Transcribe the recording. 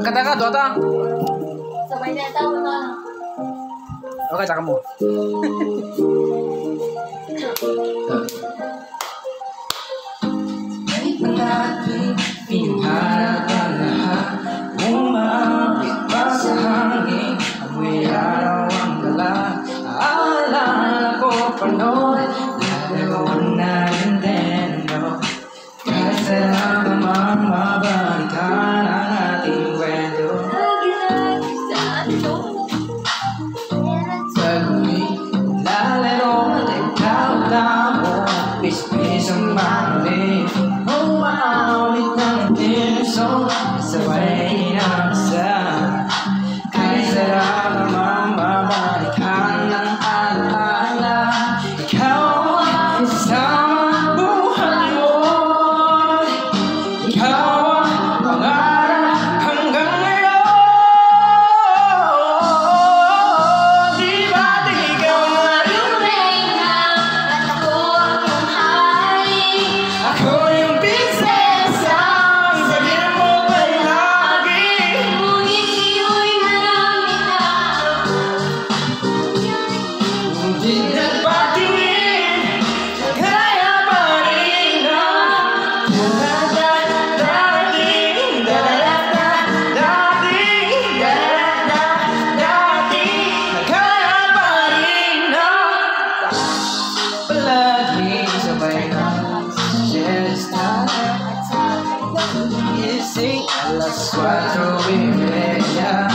Kata ka, Dota. Sabay na tayo na. Okay, taka mo. Palaging pinharap ang lahat. Umapit pa sa hangin. Amoy araw ang dala. Aalala ko pa noon. Laro na Nintendo. Kahit sarap naman mabalikan ang ating kwento. Sa gabi, lalaro at ikaw-tamo. Pispis ang manulit. Umawit ng tinso. Sabay inasa. Kahit sarap naman mabalikan ang alaala. Ikaw ang kasama buhay mo. Ikaw ang pangarap hanggang ngayon. Di ba't ikaw na yung reyna at ako ang iyong hari? Ako yung prinsesa, sabihin mo ba'y lagi? Ngunit iyo'y naramdaman. Hindi nagpatingin, kaya pa rin na darating, kaya pa rin na palaging sabay na siesta. Gising alas 4:30.